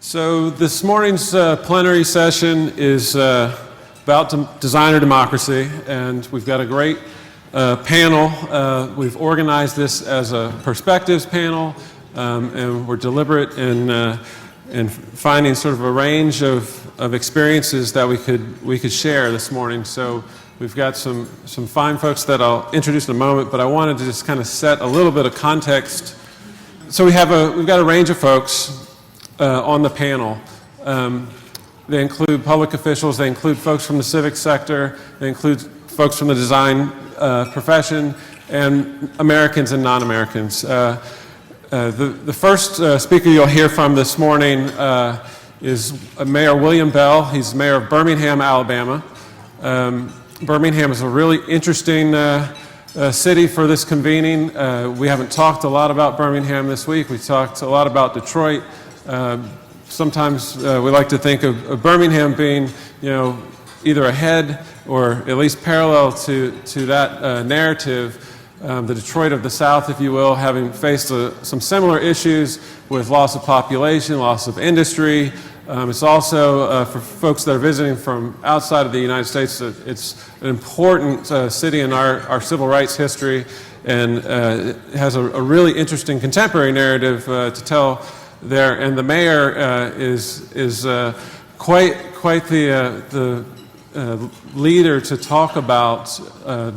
So this morning's plenary session is about designer democracy, and we've got a great panel. We've organized this as a perspectives panel, and we're deliberate in finding sort of a range of experiences that we could share this morning. So we've got some fine folks that I'll introduce in a moment, but I wanted to just kind of set a little bit of context. So we've got a range of folks on the panel. They include public officials, they include folks from the civic sector, they include folks from the design profession, and Americans and non-Americans. The first speaker you'll hear from this morning is Mayor William Bell. He's mayor of Birmingham, Alabama. Birmingham is a really interesting city for this convening. We haven't talked a lot about Birmingham this week. We talked a lot about Detroit. Sometimes we like to think of Birmingham being, either ahead or at least parallel to that narrative. The Detroit of the South, if you will, having faced some similar issues with loss of population, loss of industry. It's also, for folks that are visiting from outside of the United States, it's an important city in our civil rights history, and it has a really interesting contemporary narrative to tell there. And the mayor is quite the leader to talk about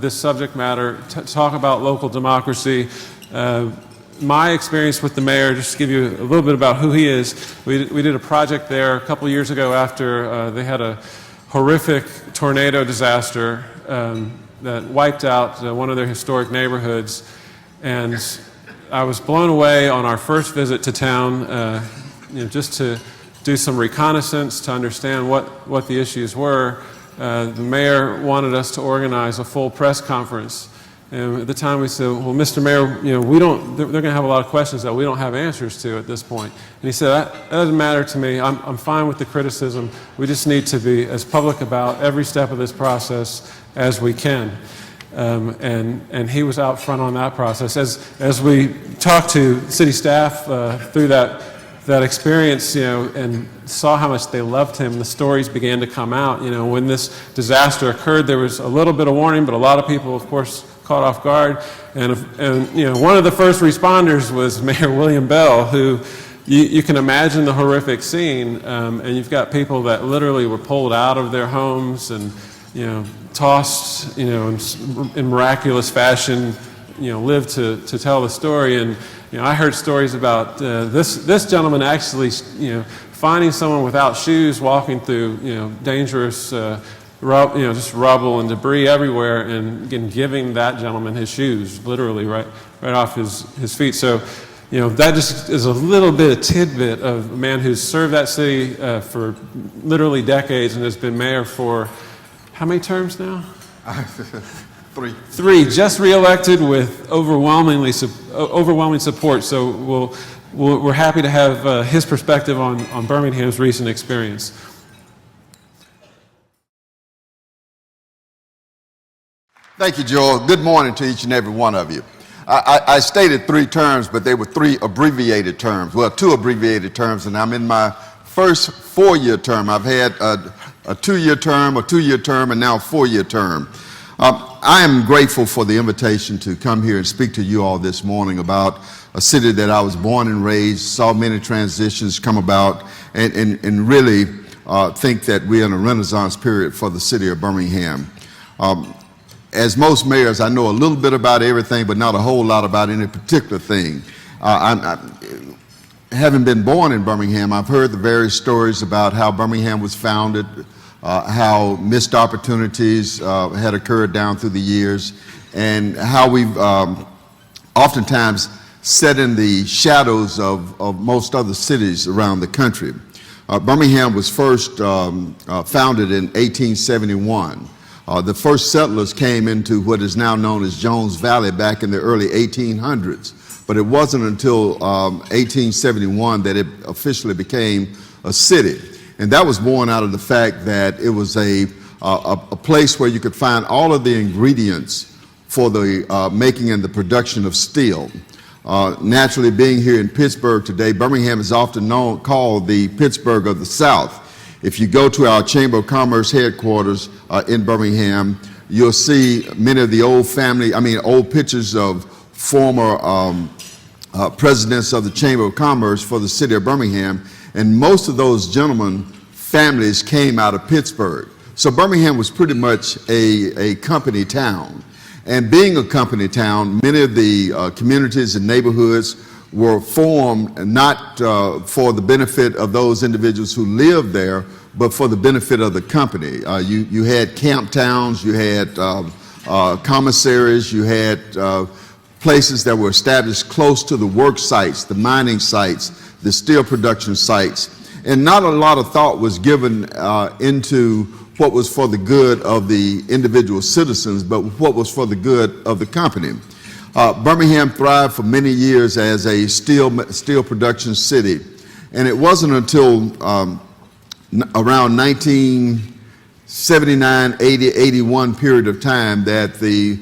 this subject matter, to talk about local democracy. My experience with the mayor, just to give you a little bit about who he is, we did a project there a couple of years ago after they had a horrific tornado disaster that wiped out one of their historic neighborhoods. And I was blown away on our first visit to town, just to do some reconnaissance to understand what the issues were. The mayor wanted us to organize a full press conference. And at the time we said, well, Mr. Mayor, they're going to have a lot of questions that we don't have answers to at this point. And he said, that doesn't matter to me. I'm fine with the criticism. We just need to be as public about every step of this process as we can. And he was out front on that process. As we talked to city staff through that experience, and saw how much they loved him, the stories began to come out. When this disaster occurred, there was a little bit of warning, but a lot of people, of course, caught off guard. And one of the first responders was Mayor William Bell, who you can imagine the horrific scene. And you've got people that literally were pulled out of their homes and tossed, in miraculous fashion, lived to tell the story. And I heard stories about this gentleman actually, finding someone without shoes walking through, dangerous, just rubble and debris everywhere, and giving that gentleman his shoes, literally right off his feet. So, that just is a little bit, a tidbit of a man who's served that city for literally decades and has been mayor for how many terms now? Three, just reelected with overwhelming support. So we're happy to have his perspective on Birmingham's recent experience. Thank you, Joel. Good morning to each and every one of you. I stated 3 terms, but they were 3 abbreviated terms. Well, 2 abbreviated terms, and I'm in my first 4-year term. I've had a 2-year term, a 2-year term, and now a 4-year term. I am grateful for the invitation to come here and speak to you all this morning about a city that I was born and raised, saw many transitions come about, and really think that we're in a renaissance period for the city of Birmingham. As most mayors, I know a little bit about everything, but not a whole lot about any particular thing. Having been born in Birmingham, I've heard the various stories about how Birmingham was founded, how missed opportunities had occurred down through the years, and how we've oftentimes sat in the shadows of most other cities around the country. Birmingham was first founded in 1871. The first settlers came into what is now known as Jones Valley back in the early 1800s, but it wasn't until 1871 that it officially became a city. And that was born out of the fact that it was a place where you could find all of the ingredients for the making and the production of steel. Naturally, being here in Pittsburgh today, Birmingham is often called the Pittsburgh of the South. If you go to our Chamber of Commerce headquarters in Birmingham, you'll see many of the old pictures of former presidents of the Chamber of Commerce for the city of Birmingham, and most of those gentlemen, families came out of Pittsburgh. So Birmingham was pretty much a company town. And being a company town, many of the communities and neighborhoods were formed not for the benefit of those individuals who lived there, but for the benefit of the company. You had camp towns, you had commissaries, you had places that were established close to the work sites, the mining sites, the steel production sites. And not a lot of thought was given into what was for the good of the individual citizens, but what was for the good of the company. Birmingham thrived for many years as a steel production city, and it wasn't until around 1979, 80, 81 period of time that the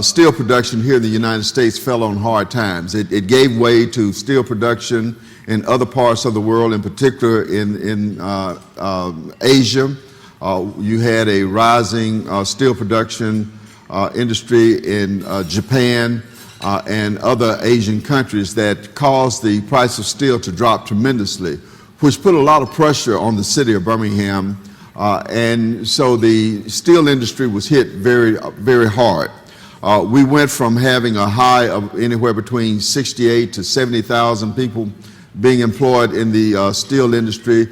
steel production here in the United States fell on hard times. It gave way to steel production in other parts of the world, in particular in Asia. You had a rising steel production industry in Japan and other Asian countries that caused the price of steel to drop tremendously, which put a lot of pressure on the city of Birmingham. And so the steel industry was hit very, very hard. We went from having a high of anywhere between 68 to 70,000 people being employed in the steel industry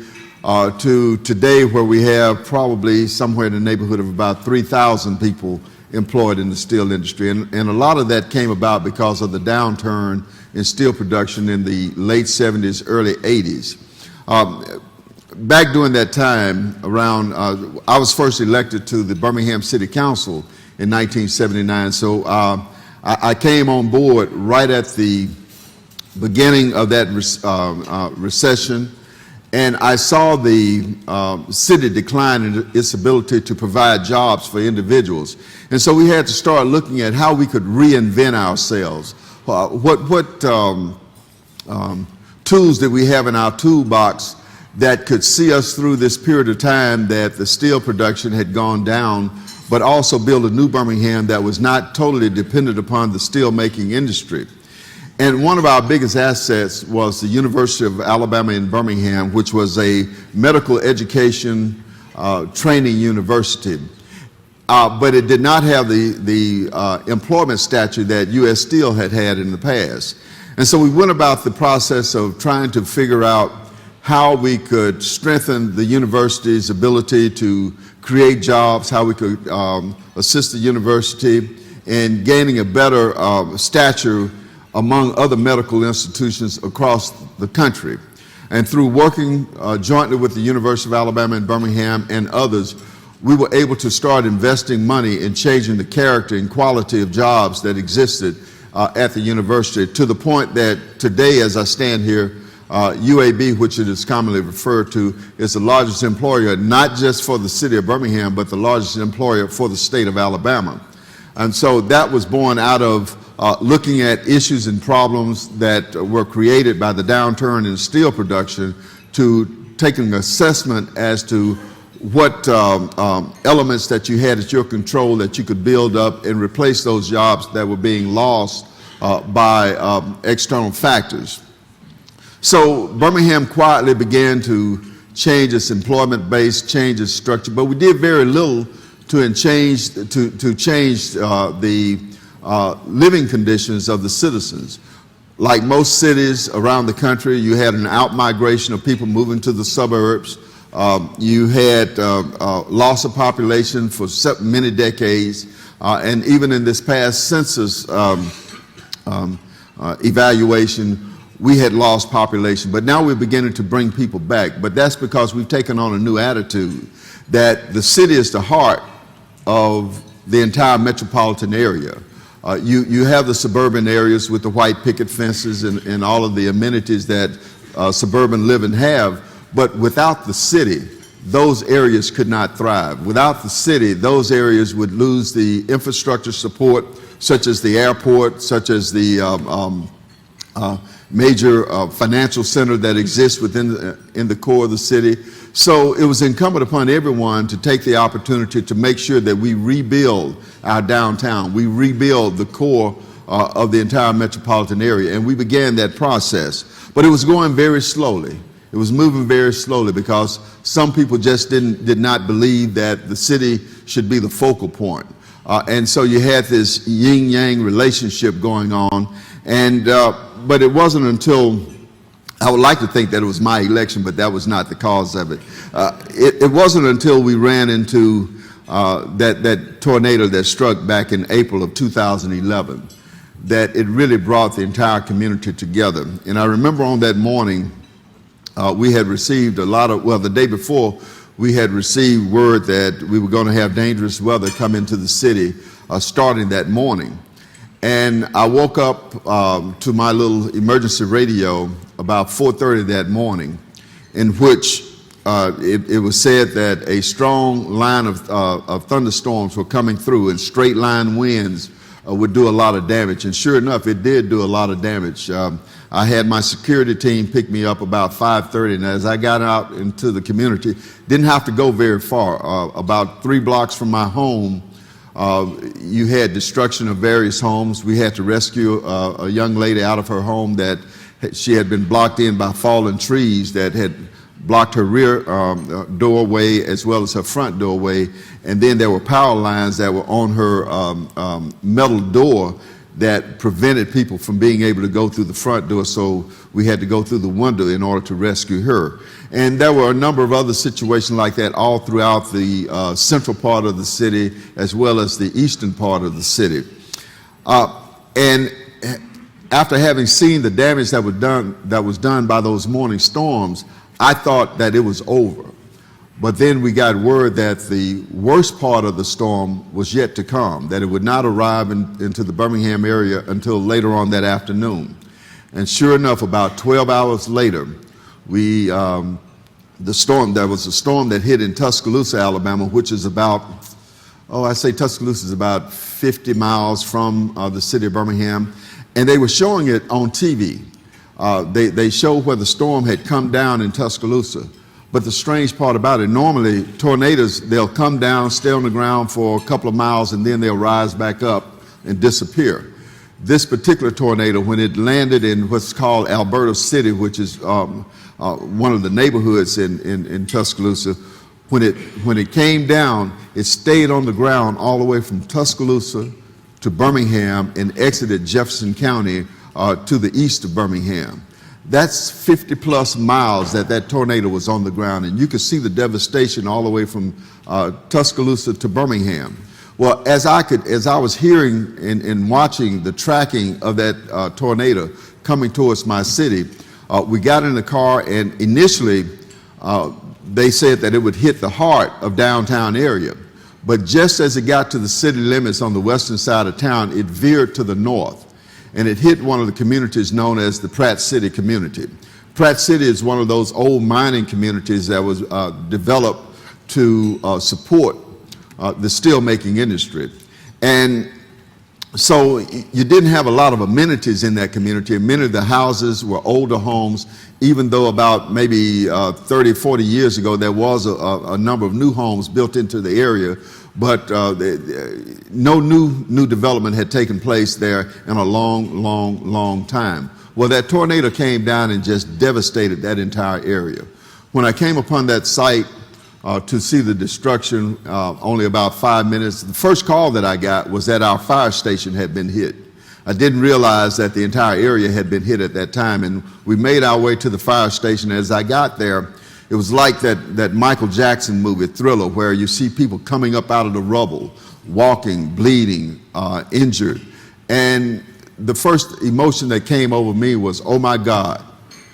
to today, where we have probably somewhere in the neighborhood of about 3,000 people employed in the steel industry. And a lot of that came about because of the downturn in steel production in the late 70s, early 80s. Back during that time, I was first elected to the Birmingham City Council in 1979. So I came on board right at the beginning of that recession. And I saw the city decline in its ability to provide jobs for individuals. And so we had to start looking at how we could reinvent ourselves. What tools did we have in our toolbox that could see us through this period of time that the steel production had gone down, but also build a new Birmingham that was not totally dependent upon the steel making industry. And one of our biggest assets was the University of Alabama in Birmingham, which was a medical education training university. But it did not have the employment statute that U.S. Steel had in the past. And so we went about the process of trying to figure out how we could strengthen the university's ability to create jobs, how we could assist the university in gaining a better stature among other medical institutions across the country. And through working jointly with the University of Alabama in Birmingham and others, we were able to start investing money in changing the character and quality of jobs that existed at the university, to the point that today, as I stand here, UAB, which it is commonly referred to, is the largest employer, not just for the city of Birmingham, but the largest employer for the state of Alabama. And so that was born out of looking at issues and problems that were created by the downturn in steel production, to taking an assessment as to what elements that you had at your control that you could build up and replace those jobs that were being lost by external factors. So Birmingham quietly began to change its employment base, change its structure, but we did very little to change the living conditions of the citizens. Like most cities around the country, you had an out-migration of people moving to the suburbs. You had loss of population for many decades, and even in this past census evaluation, we had lost population. But now we're beginning to bring people back. But that's because we've taken on a new attitude that the city is the heart of the entire metropolitan area. You have the suburban areas with the white picket fences and all of the amenities that suburban living have, but without the city, those areas could not thrive. Without the city, those areas would lose the infrastructure support, such as the airport, such as the major financial center that exists within in the core of the city. So it was incumbent upon everyone to take the opportunity to make sure that we rebuild our downtown, we rebuild the core of the entire metropolitan area, and we began that process. But it was going very slowly. It was moving very slowly because some people just did not believe that the city should be the focal point. And so you had this yin-yang relationship going on, and but it wasn't until, I would like to think that it was my election, but that was not the cause of it. It wasn't until we ran into that tornado that struck back in April of 2011 that it really brought the entire community together. And I remember on that morning, we had received the day before, we had received word that we were going to have dangerous weather come into the city starting that morning. And I woke up to my little emergency radio about 4:30 that morning, in which it was said that a strong line of thunderstorms were coming through, and straight line winds would do a lot of damage. And sure enough, it did do a lot of damage. I had my security team pick me up about 5:30, and as I got out into the community, didn't have to go very far. About 3 blocks from my home, you had destruction of various homes. We had to rescue a young lady out of her home that she had been blocked in by fallen trees that had blocked her rear doorway as well as her front doorway. And then there were power lines that were on her metal door that prevented people from being able to go through the front door, so we had to go through the window in order to rescue her. And there were a number of other situations like that all throughout the central part of the city as well as the eastern part of the city. And after having seen the damage that was done by those morning storms, I thought that it was over. But then we got word that the worst part of the storm was yet to come, that it would not arrive into the Birmingham area until later on that afternoon. And sure enough, about 12 hours later, there was a storm that hit in Tuscaloosa, Alabama, which is about, I say Tuscaloosa is about 50 miles from the city of Birmingham. And they were showing it on TV. They showed where the storm had come down in Tuscaloosa. But the strange part about it, normally tornadoes, they'll come down, stay on the ground for a couple of miles, and then they'll rise back up and disappear. This particular tornado, when it landed in what's called Alberta City, which is one of the neighborhoods in Tuscaloosa, when it came down, it stayed on the ground all the way from Tuscaloosa to Birmingham and exited Jefferson County to the east of Birmingham. That's 50 plus miles that tornado was on the ground, and you could see the devastation all the way from Tuscaloosa to Birmingham. Well, as I was hearing and watching the tracking of that tornado coming towards my city, we got in the car, and initially they said that it would hit the heart of downtown area. But just as it got to the city limits on the western side of town, it veered to the north. And it hit one of the communities known as the Pratt City community. Pratt City is one of those old mining communities that was developed to support the steelmaking industry. And so you didn't have a lot of amenities in that community. And many of the houses were older homes, even though about maybe 30, 40 years ago, there was a number of new homes built into the area. But no new development had taken place there in a long time. Well, that tornado came down and just devastated that entire area. When I came upon that site to see the destruction, only about 5 minutes, the first call that I got was that our fire station had been hit. I didn't realize that the entire area had been hit at that time, and we made our way to the fire station. As I got there, it was like that Michael Jackson movie, Thriller, where you see people coming up out of the rubble, walking, bleeding, injured. And the first emotion that came over me was, oh my God,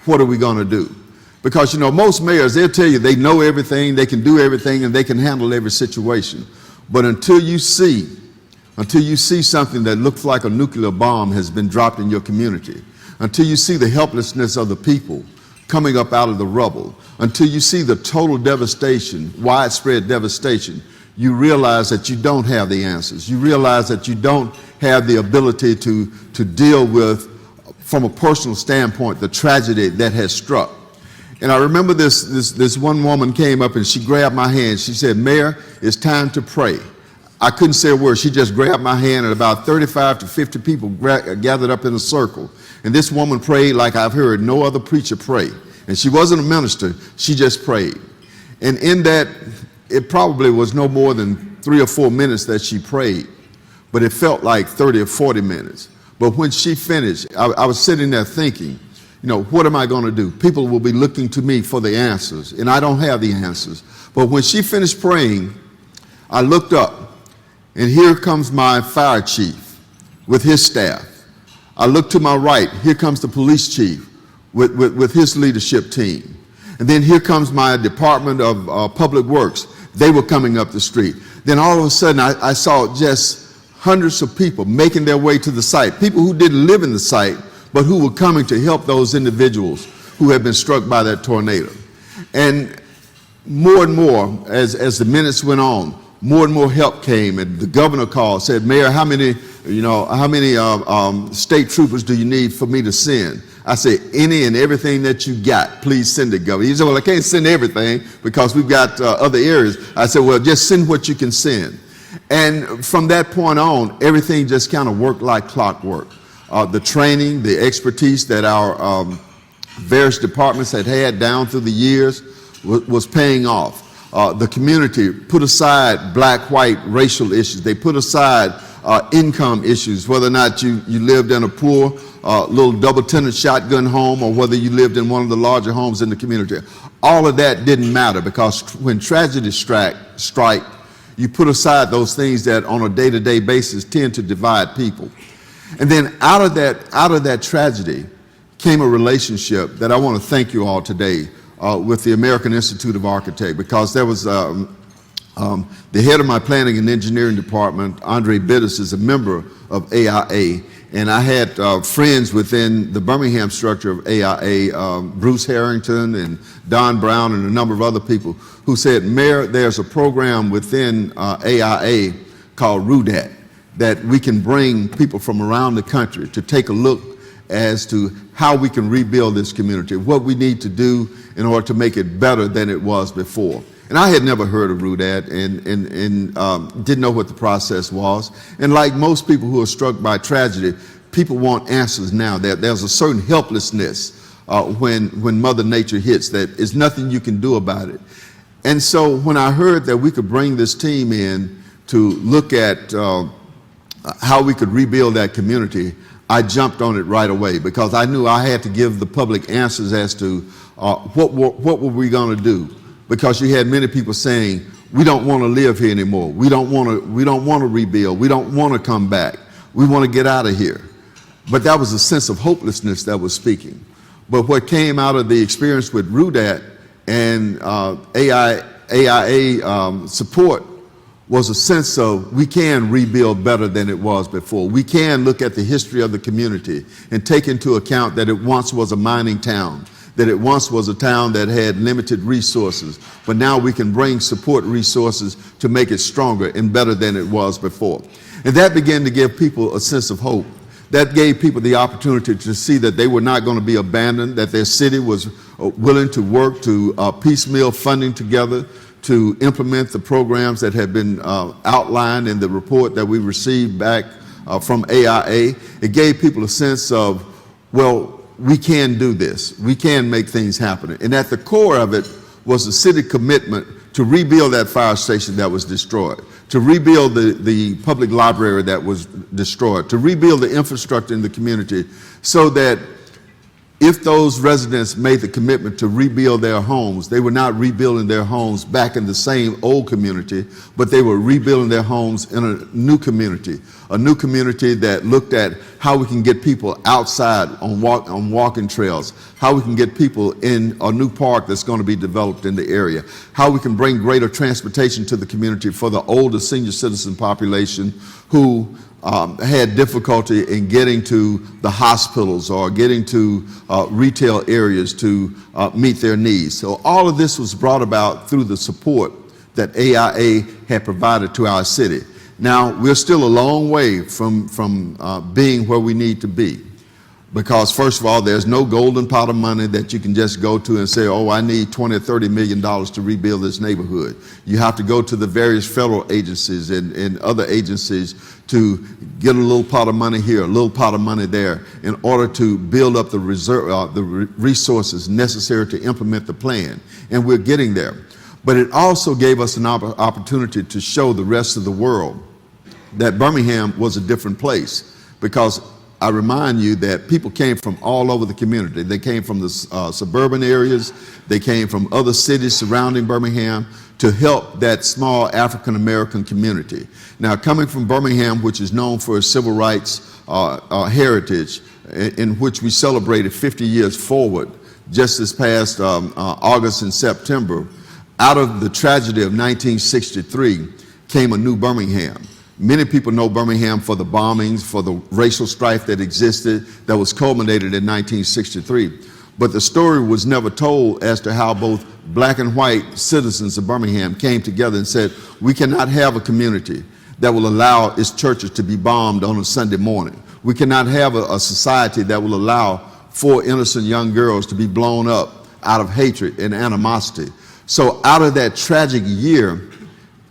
what are we going to do? Because, most mayors, they'll tell you they know everything, they can do everything, and they can handle every situation. But until you see something that looks like a nuclear bomb has been dropped in your community, until you see the helplessness of the people coming up out of the rubble, until you see the total devastation, widespread devastation, you realize that you don't have the answers. You realize that you don't have the ability to deal with from a personal standpoint, the tragedy that has struck. And I remember this one woman came up and she grabbed my hand. She said, "Mayor, it's time to pray." I couldn't say a word. She just grabbed my hand, and about 35 to 50 people gathered up in a circle. And this woman prayed like I've heard no other preacher pray. And she wasn't a minister. She just prayed. And in that, it probably was no more than 3 or 4 minutes that she prayed, but it felt like 30 or 40 minutes. But when she finished, I was sitting there thinking, what am I going to do? People will be looking to me for the answers, and I don't have the answers. But when she finished praying, I looked up, and here comes my fire chief with his staff. I looked to my right, here comes the police chief with his leadership team. And then here comes my Department of Public Works. They were coming up the street. Then all of a sudden, I saw just hundreds of people making their way to the site, people who didn't live in the site, but who were coming to help those individuals who had been struck by that tornado. And more, as the minutes went on, more and more help came, and the governor called, said, "Mayor, how many state troopers do you need for me to send?" I said, "Any and everything that you got, please send it, Governor." He said, "Well, I can't send everything because we've got other areas." I said, "Well, just send what you can send." And from that point on, everything just kind of worked like clockwork. The training, the expertise that our various departments had down through the years was paying off. The community put aside black, white, racial issues. They put aside income issues, whether or not you lived in a poor little double-tenant shotgun home or whether you lived in one of the larger homes in the community. All of that didn't matter, because when tragedy strike, you put aside those things that on a day-to-day basis tend to divide people. And then out of that tragedy came a relationship that I want to thank you all today with the American Institute of Architects, because there was the head of my planning and engineering department, Andre Bittis, is a member of AIA, and I had friends within the Birmingham structure of AIA, Bruce Harrington and Don Brown and a number of other people, who said, "Mayor, there's a program within AIA called RUDAT that we can bring people from around the country to take a look as to how we can rebuild this community, what we need to do in order to make it better than it was before." And I had never heard of RUDAT and didn't know what the process was. And like most people who are struck by tragedy, people want answers now. There's a certain helplessness when Mother Nature hits, that there's nothing you can do about it. And so when I heard that we could bring this team in to look at how we could rebuild that community, I jumped on it right away, because I knew I had to give the public answers as to what were we going to do. Because you had many people saying, "We don't want to live here anymore. We don't want to rebuild. We don't want to come back. We want to get out of here." But that was a sense of hopelessness that was speaking. But what came out of the experience with RUDAT and AIA support was a sense of, we can rebuild better than it was before. We can look at the history of the community and take into account that it once was a mining town, that it once was a town that had limited resources, but now we can bring support resources to make it stronger and better than it was before. And that began to give people a sense of hope. That gave people the opportunity to see that they were not going to be abandoned, that their city was willing to work to piecemeal funding together to implement the programs that had been outlined in the report that we received back from AIA. It gave people a sense of, well, we can do this. We can make things happen. And at the core of it was the city commitment to rebuild that fire station that was destroyed, to rebuild the public library that was destroyed, to rebuild the infrastructure in the community, so that if those residents made the commitment to rebuild their homes, they were not rebuilding their homes back in the same old community, but they were rebuilding their homes in a new community that looked at how we can get people outside on walking trails, how we can get people in a new park that's going to be developed in the area, how we can bring greater transportation to the community for the older senior citizen population who had difficulty in getting to the hospitals or getting to retail areas to meet their needs. So all of this was brought about through the support that AIA had provided to our city. Now, we're still a long way from being where we need to be. Because first of all, there's no golden pot of money that you can just go to and say, oh, I need 20 or 30 million dollars to rebuild this neighborhood. You have to go to the various federal agencies and other agencies to get a little pot of money here, a little pot of money there, in order to build up the resources necessary to implement the plan. And we're getting there. But it also gave us an opportunity to show the rest of the world that Birmingham was a different place, because I remind you that people came from all over the community. They came from the suburban areas. They came from other cities surrounding Birmingham to help that small African-American community. Now, coming from Birmingham, which is known for its civil rights heritage, in which we celebrated 50 years forward just this past August and September, out of the tragedy of 1963 came a new Birmingham. Many people know Birmingham for the bombings, for the racial strife that existed, that was culminated in 1963. But the story was never told as to how both black and white citizens of Birmingham came together and said, we cannot have a community that will allow its churches to be bombed on a Sunday morning. We cannot have a society that will allow 4 innocent young girls to be blown up out of hatred and animosity. So out of that tragic year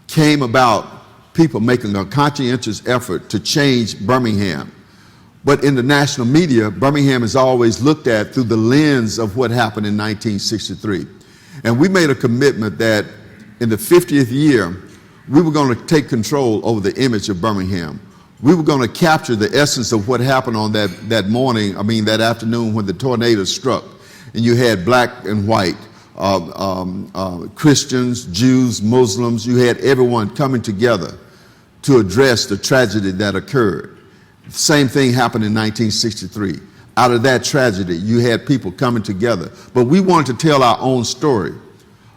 came about people making a conscientious effort to change Birmingham. But in the national media, Birmingham is always looked at through the lens of what happened in 1963. And we made a commitment that in the 50th year, we were going to take control over the image of Birmingham. We were going to capture the essence of what happened on that afternoon when the tornado struck. And you had black and white, Christians, Jews, Muslims, you had everyone coming together to address the tragedy that occurred. The same thing happened in 1963. Out of that tragedy, you had people coming together. But we wanted to tell our own story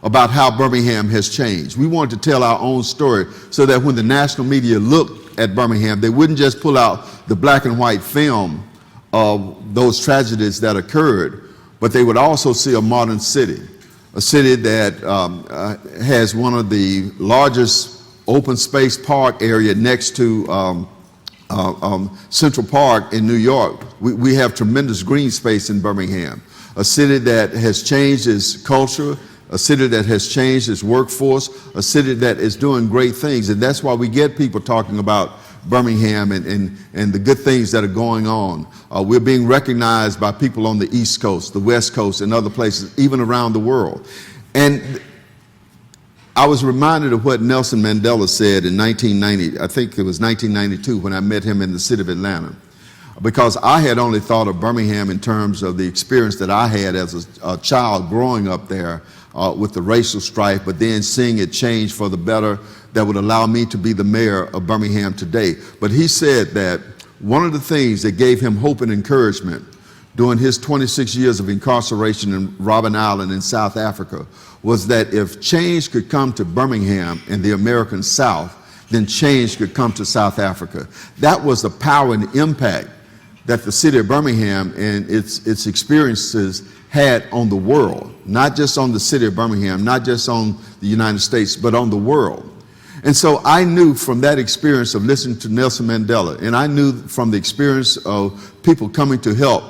about how Birmingham has changed. We wanted to tell our own story so that when the national media looked at Birmingham, they wouldn't just pull out the black and white film of those tragedies that occurred, but they would also see a modern city, a city that has one of the largest open space park area next to Central Park in New York. We have tremendous green space in Birmingham, a city that has changed its culture, a city that has changed its workforce, a city that is doing great things. And that's why we get people talking about Birmingham and the good things that are going on. We're being recognized by people on the East Coast, the West Coast, and other places, even around the world. And I was reminded of what Nelson Mandela said in 1990, I think it was 1992, when I met him in the city of Atlanta. Because I had only thought of Birmingham in terms of the experience that I had as a child growing up there with the racial strife, but then seeing it change for the better that would allow me to be the mayor of Birmingham today. But he said that one of the things that gave him hope and encouragement during his 26 years of incarceration in Robben Island in South Africa was that if change could come to Birmingham and the American South, then change could come to South Africa. That was the power and impact that the city of Birmingham and its experiences had on the world, not just on the city of Birmingham, not just on the United States, but on the world. And so I knew from that experience of listening to Nelson Mandela, and I knew from the experience of people coming to help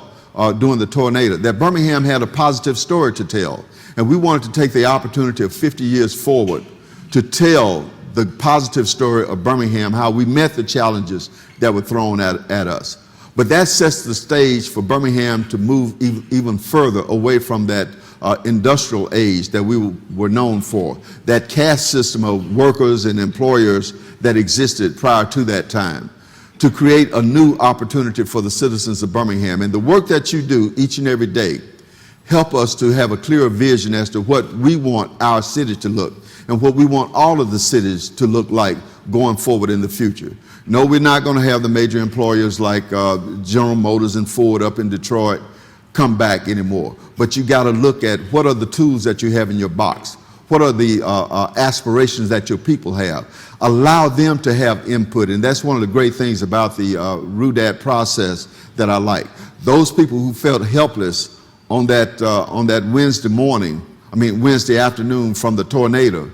during the tornado, that Birmingham had a positive story to tell. And we wanted to take the opportunity of 50 years forward to tell the positive story of Birmingham, how we met the challenges that were thrown at us. But that sets the stage for Birmingham to move even further away from that industrial age that we were known for, that caste system of workers and employers that existed prior to that time, to create a new opportunity for the citizens of Birmingham. And the work that you do each and every day help us to have a clearer vision as to what we want our city to look and what we want all of the cities to look like going forward in the future. No, we're not going to have the major employers like General Motors and Ford up in Detroit come back anymore. But you got to look at what are the tools that you have in your box. What are the aspirations that your people have? Allow them to have input. And that's one of the great things about the RUDAT process that I like. Those people who felt helpless on that Wednesday afternoon from the tornado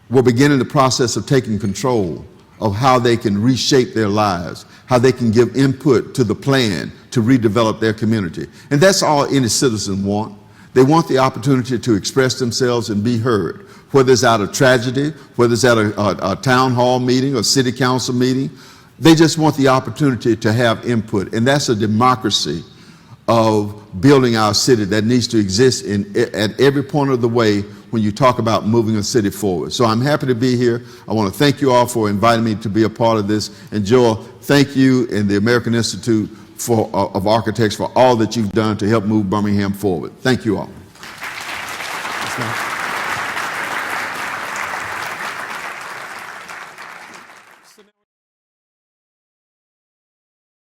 were beginning the process of taking control of how they can reshape their lives, how they can give input to the plan, to redevelop their community. And that's all any citizen want. They want the opportunity to express themselves and be heard, whether it's out of tragedy, whether it's at a town hall meeting or city council meeting. They just want the opportunity to have input. And that's a democracy of building our city that needs to exist at every point of the way when you talk about moving a city forward. So I'm happy to be here. I want to thank you all for inviting me to be a part of this. And Joel, thank you and the American Institute of Architects for all that you've done to help move Birmingham forward. Thank you all.